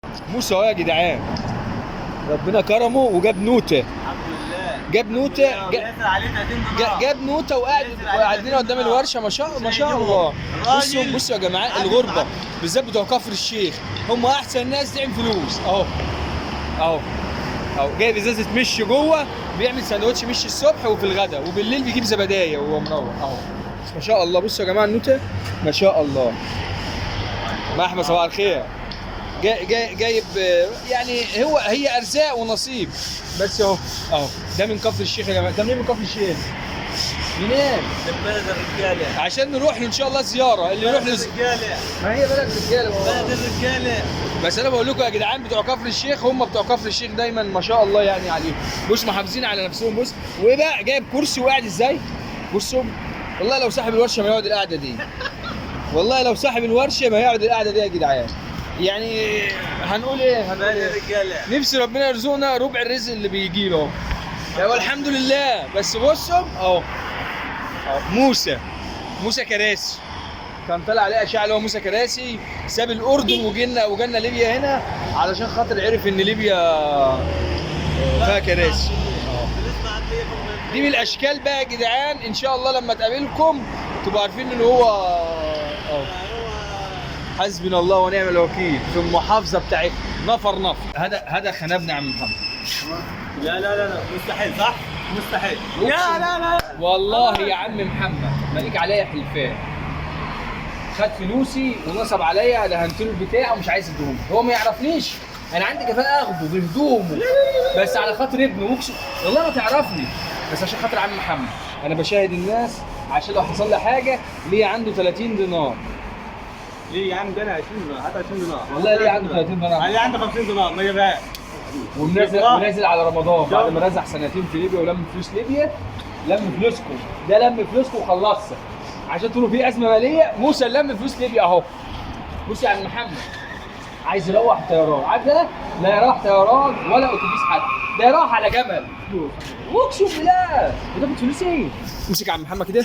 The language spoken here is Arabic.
موسى اهو يا جدعان، ربنا كرمه وجاب نوته. الحمد لله. جاب نوته بينزل علينا 2 دينار. جاب نوته وقاعدين قدام الورشه. ما شاء الله. بصوا يا جماعه، الغربه بالذات بتوع كفر الشيخ هم احسن ناس تعمل فلوس. اهو جايب ازازه مش جوه، بيعمل سندوتش مش الصبح وفي الغداء، وبالليل بيجيب زبدايه وهو مروح اهو. ما شاء الله. بصوا يا جماعه النوته ما شاء الله. محمد صباح الخير. جايب يعني هي ارزاق ونصيب بس اهو. ده من كفر الشيخ يا جماعه. ده منين من كفر الشيخ؟ منين؟ من بلد الرجاله. عشان نروح له ان شاء الله زياره. اللي يروح الرجاله. ما هي بلد الرجاله. بلد الرجاله. بس انا بقول لكم يا جدعان، بتوع كفر الشيخ هم بتوع كفر الشيخ دايما ما شاء الله يعني عليهم. بص محافظين على نفسهم. بص وايه بقى، جايب كرسي وقاعد ازاي. بصوا والله لو صاحب الورشه ما يقعد القعده دي. والله لو صاحب الورشه ما يقعد القعده دي يا جدعان. يعني هنقول ايه؟ بلد الرجاله. نفسي ربنا يرزقنا ربع الرزق اللي بيجي له اهو. والحمد لله. بس بصوا اهو موسى كراسي. كان طلع عليه اشاعه اللي هو موسى كراسي ساب الاردن وجالنا ليبيا هنا علشان خاطر عرف ان ليبيا فيها كراسي. دي من الاشكال بقى يا جدعان. ان شاء الله لما تقابلكم تبقوا عارفين ان هو حسبنا الله ونعم الوكيل في المحافظه بتاعتنا. نفر هذا خنبنا عم محمد. لا مستحيل صح؟ مستحيل. لا والله يا عم محمد مالك عليا حلفان. خد فلوسي ونصب عليا، دهنت له البتاع ومش عايز يديهولي. هو ما يعرفنيش، انا عندي كفاءه اخده بهدومه بس على خاطر ابنه. والله ما تعرفني، بس عشان خاطر عم محمد انا بشاهد الناس عشان لو حصل لي حاجه. ليه عنده 30 دينار. ليه يا عم؟ ده انا 20 دينار، حتى 20 دينار. والله ليه عنده 30 دينار. ليه عنده 50 دينار ما جابهاش. ونازل على رمضان بعد ما رزع سنتين في ليبيا ولم فلوس ليبيا. لم فلوسكم، ده لم فلوسكم وخلصها عشان تقولوا في ازمه ماليه. موسى لم فلوس ليبيا اهو. بص يا عم محمد، عايز يروح طيران، عارف ده؟ لا يروح طيران ولا اتوبيس حتى، ده يروح على جمل. اقسم بالله بتاخد فلوس ايه؟ امسك يا عم محمد كده.